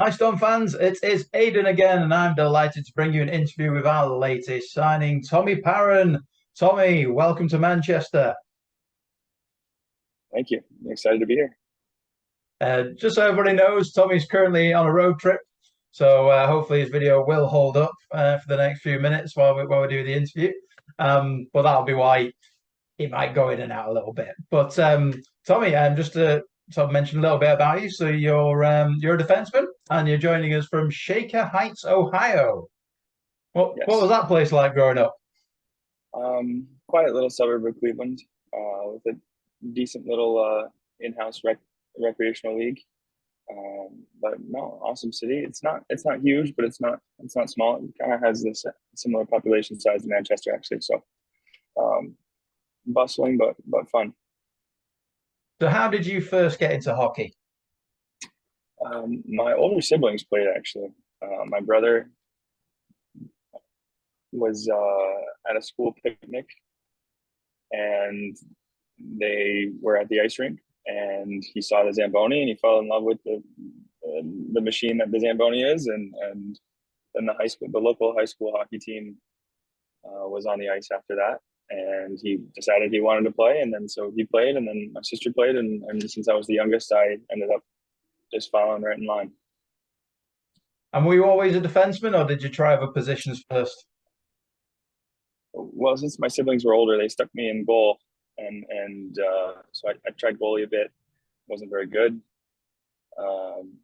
Hi, Storm fans. It is Aden again, and I'm delighted to bring you an interview with our latest signing, Tommy Parran. Tommy, welcome to Manchester. Thank you. I'm excited to be here. Just so everybody knows, Tommy's currently on a road trip, so hopefully his video will hold up for the next few minutes while we do the interview. But that'll be why he might go in and out a little bit. But Tommy, just to sort of mention a little bit about you. So you're a defenseman, and you're joining us from Shaker Heights, Ohio. What was Yes. that place like growing up? Quiet little suburb of Cleveland, with a decent little in-house recreational league. But no, awesome city. It's not huge, but it's not small. It kind of has this similar population size to Manchester, actually. So um, bustling, but fun. So how did you first get into hockey? My older siblings played actually. My brother was at a school picnic, and they were at the ice rink, and he saw the Zamboni, and he fell in love with the machine that the Zamboni is, and then the local high school hockey team was on the ice after that, and he decided he wanted to play, and then so he played, and then my sister played, and since I was the youngest, I ended up just following right in line. And were you always a defenseman, or did you try other positions first? Well, since my siblings were older, they stuck me in goal, and so I tried goalie a bit. Wasn't very good. Um,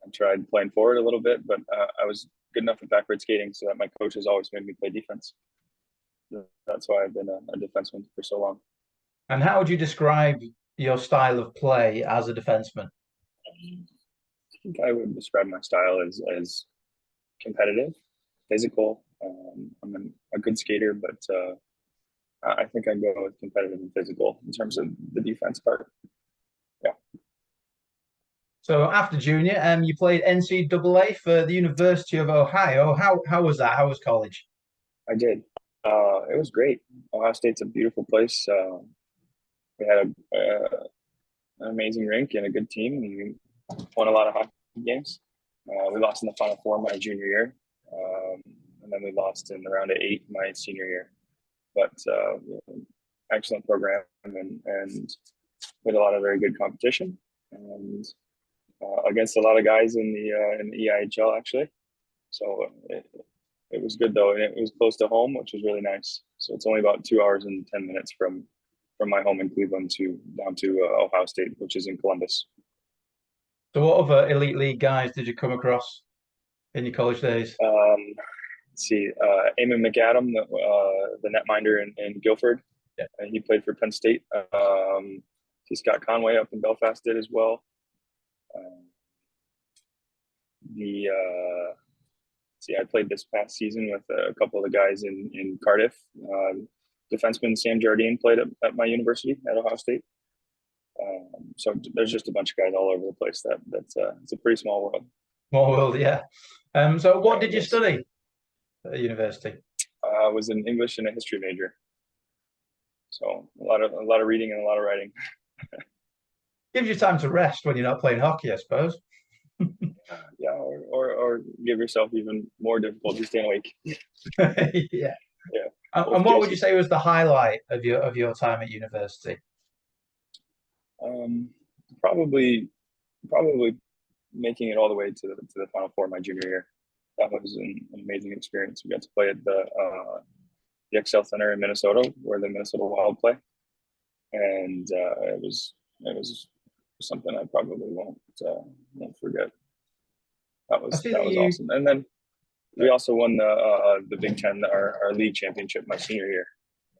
I tried playing forward a little bit, but I was good enough at backward skating, so that my coaches always made me play defense. That's why I've been a defenseman for so long. And how would you describe your style of play as a defenseman? I think I would describe my style as competitive, physical. I'm a good skater, but I think I go with competitive and physical in terms of the defense part. Yeah, So after junior, you played NCAA for the University of Ohio. How was that? How was college? I did. It was great. Ohio State's a beautiful place. We had an amazing rink and a good team, and we won a lot of hockey games. We lost in the Final Four my junior year, and then we lost in the round of eight my senior year. But excellent program, and with a lot of very good competition, and against a lot of guys in the EIHL actually. So it was good though, and it was close to home, which was really nice. So it's only about 2 hours and 10 minutes from my home in Cleveland to down to Ohio State, which is in Columbus. So what other elite league guys did you come across in your college days? Let's see, Eamon McAdam, the netminder in Guilford. Yeah. He played for Penn State. See Scott Conway up in Belfast did as well. Um, the See, I played this past season with a couple of the guys in Cardiff. Defenseman Sam Jardine played at my university at Ohio State. So there's just a bunch of guys all over the place. That's it's a pretty small world. Small world, yeah. So what Yeah, did it you is. study at university? I was an English and a history major, so a lot of reading and a lot of writing. Gives you time to rest when you're not playing hockey, I suppose. Yeah, or give yourself even more difficulty staying awake. Yeah. Yeah, And both what would you cases. say was the highlight of your time at university? Um, probably making it all the way to the Final Four my junior year. That was an amazing experience. We got to play at the XL Center in Minnesota, where the Minnesota Wild play, and it was something I probably won't forget. That I was see that that was you. awesome. And then we also won the Big Ten, our league championship my senior year,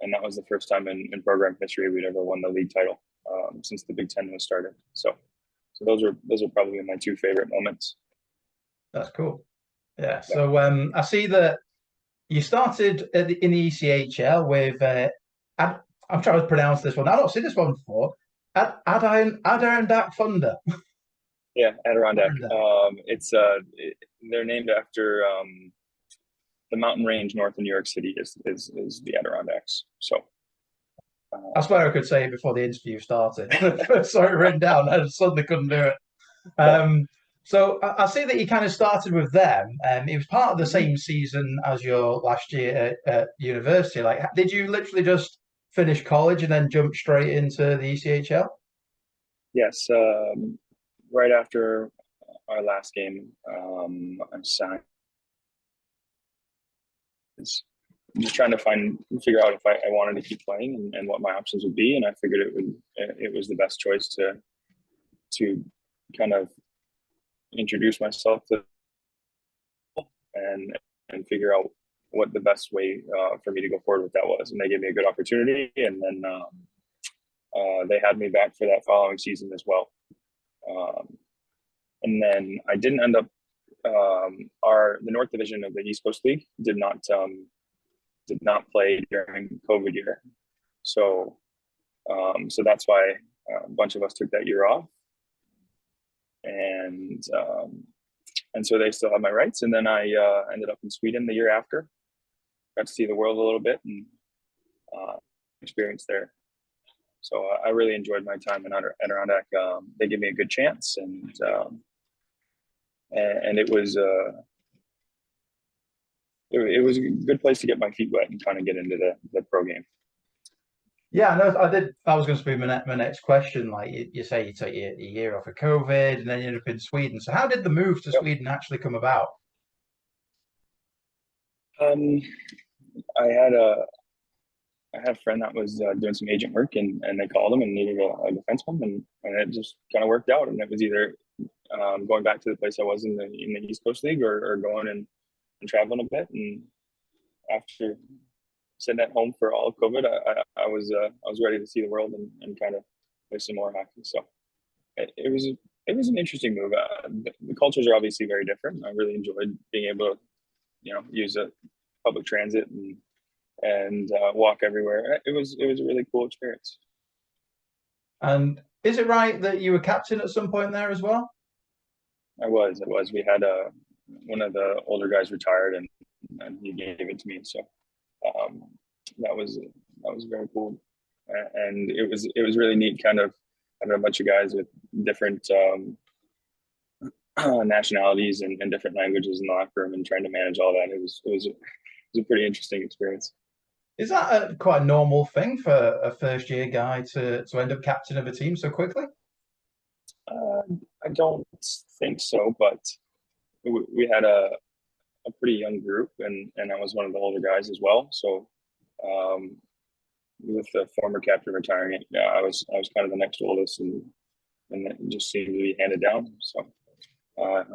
and that was the first time in program history we'd ever won the league title since the Big Ten was started. So those are probably my two favorite moments. That's cool. Yeah. Yeah. So I see that you started in the ECHL with. I'm trying to pronounce this one. I've not seen this one before. Adirondack Thunder. Yeah, Adirondack. Adirondack. They're named after the mountain range north of New York City is the Adirondacks. So I swear I could say it before the interview started. When I first saw it written down, I suddenly couldn't do it. Um, So I see that you kind of started with them. It was part of the Mhm. same season as your last year at university. Like, did you literally just finish college and then jump straight into the ECHL? Yes, right after our last game, I signed. I'm just trying to figure out if I wanted to keep playing and what my options would be, and I figured it was the best choice to kind of introduce myself to and figure out what the best way for me to go forward with that was, and they gave me a good opportunity, and then they had me back for that following season as well. Um, and then I didn't end up. The North Division of the East Coast League did not play during COVID year, so so that's why a bunch of us took that year off, and so they still have my rights. And then I ended up in Sweden the year after, got to see the world a little bit and uh, experience there. So I really enjoyed my time in Adirondack. They gave me a good chance, and it was a good place to get my feet wet and kind of get into the pro game. Yeah, no, I did. That was going to be my next question. Like you say, you took a year off of COVID and then you ended up in Sweden. So how did the move to Yep. Sweden actually come about? Um, I had a I had a friend that was doing some agent work, and they called him and needed a defenseman, and it just kind of worked out. And it was either going back to the place I was in the East Coast League, or going and traveling a bit. And after sitting at home for all of COVID, I was ready to see the world and kind of play some more hockey. So it was an interesting move. The cultures are obviously very different. I really enjoyed being able to use a public transit and walk everywhere. It was a really cool experience. And is it right that you were captain at some point there as well? I was. We had one of the older guys retired, and he gave it to me. So um, that was very cool, and it was really neat, kind of having a bunch of guys with different nationalities and different languages in the locker room and trying to manage all that. It was a pretty interesting experience. Is that quite a normal thing for a first year guy to end up captain of a team so quickly? Uh, I don't think so, but we had a pretty young group, and I was one of the older guys as well. So um, with the former captain retiring, yeah, I was kind of the next oldest, and it just seemed to be handed down. So but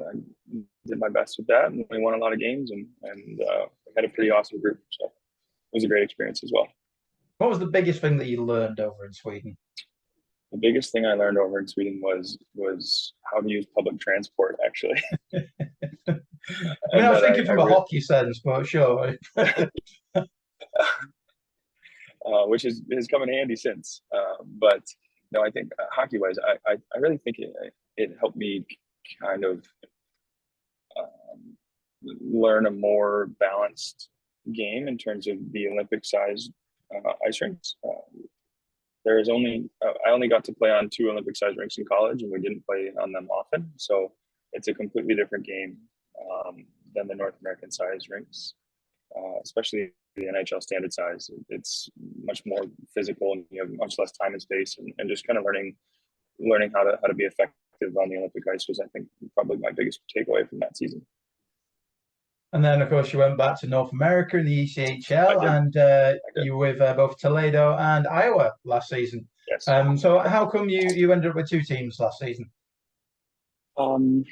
I did my best with that, and we won a lot of games, and had a pretty awesome group. So it was a great experience as well. What was the biggest thing that you learned over in Sweden? The biggest thing I learned over in Sweden was how to use public transport, actually. I mean, I And was that thinking from a hockey sense, but sure. which has come in handy since. But no, I think hockey wise, I really think it helped me kind of um, learn a more balanced game in terms of the Olympic sized ice rinks. There is only I only got to play on two Olympic sized rinks in college, and we didn't play on them often. So it's a completely different game than the North American sized rinks, especially the NHL standard size. It's much more physical, and you have much less time and space, and just kind of learning how to be effective on the Olympic ice was, I think, probably my biggest takeaway from that season. And then, of course, you went back to North America in the I ECHL, did. and I did. you were with both Toledo and Iowa last season. Yes. So how come you ended up with two teams last season? Um,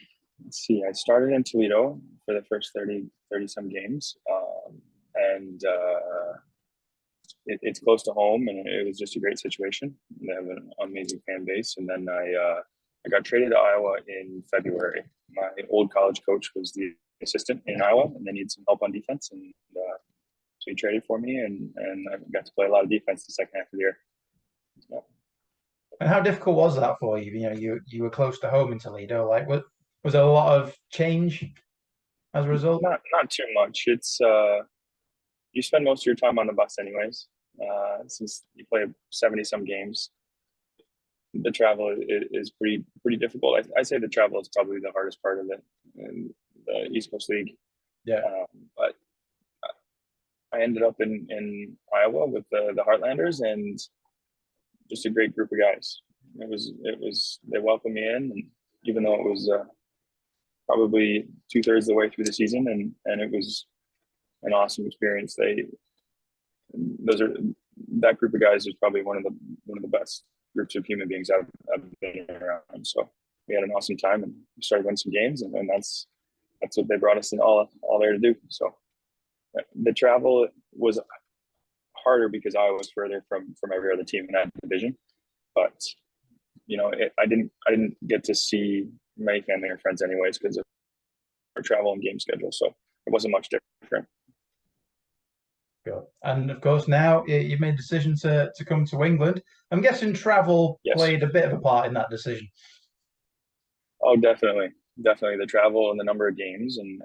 let's see. I started in Toledo for the first 30 some games. And it's close to home, and it was just a great situation. They have an amazing fan base. And then I got traded to Iowa in February. My old college coach was the assistant in Iowa, and they needed some help on defense. And so he traded for me, and I got to play a lot of defense the second half of the year. Yeah. And how difficult was that for you? You know, you were close to home in Toledo. Like, was there a lot of change as a result? Not too much. It's you spend most of your time on the bus anyways, since you play 70 some games. the travel is pretty difficult. I say the travel is probably the hardest part of it in the East Coast League. Yeah. But I ended up in Iowa with the Heartlanders, and just a great group of guys. They welcomed me in, and even though it was probably 2/3 of the way through the season, and it was an awesome experience. That group of guys is probably one of the best groups of human beings I've been around. So we had an awesome time, and we started winning some games, and that's what they brought us in all there to do. So the travel was harder because I was further from every other team in that division, but I didn't get to see many family or friends anyways because of our travel and game schedule. So it wasn't much different. Cool. And of course, now you've made a decision to come to England. I'm guessing travel played a bit of a part in that decision. Oh, definitely the travel and the number of games, and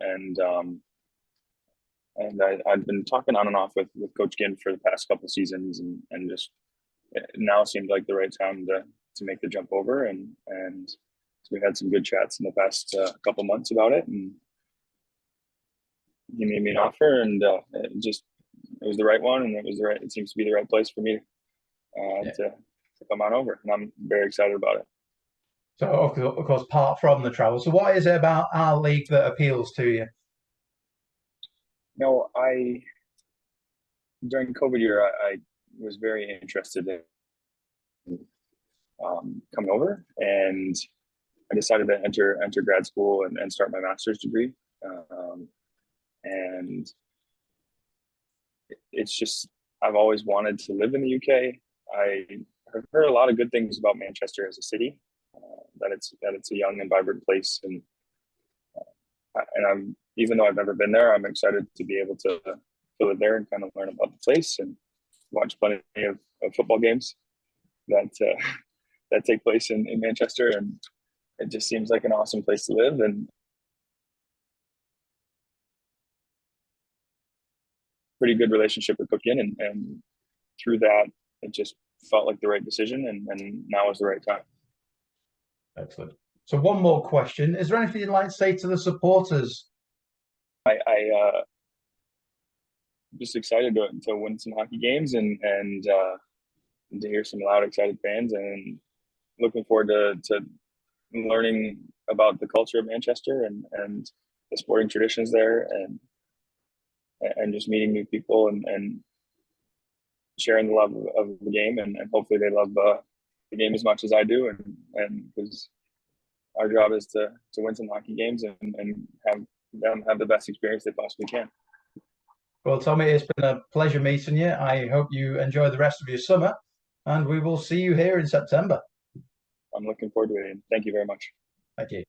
I've been talking on and off with Coach Ginn for the past couple of seasons, and just now seemed like the right time to make the jump over, and so we had some good chats in the past couple months about it, and he made me an offer, and it was the right one, and it seems to be the right place for me to come on over, and I'm very excited about it. So of course, apart from the travel, so what is it about our league that appeals to you? No, during COVID year, I was very interested in coming over, and I decided to enter grad school and start my master's degree. And it's just, I've always wanted to live in the UK. I have heard a lot of good things about Manchester as a city, that it's a young and vibrant place, and even though I've never been there, I'm excited to be able to live there and kind of learn about the place and watch plenty of football games that take place in Manchester, and it just seems like an awesome place to live, and pretty good relationship with Coach Ginn, and through that, it just felt like the right decision, and now is the right time. Excellent. So one more question. Is there anything you'd like to say to the supporters? I just excited to win some hockey games and to hear some loud, excited fans, and looking forward to learning about the culture of Manchester and the sporting traditions there, and just meeting new people and sharing the love of the game, and hopefully they love the game as much as I do, and because our job is to win some hockey games and have them have the best experience they possibly can. Well, Tommy, it's been a pleasure meeting you. I hope you enjoy the rest of your summer, and we will see you here in September. I'm looking forward to it. Thank you very much. Thank you.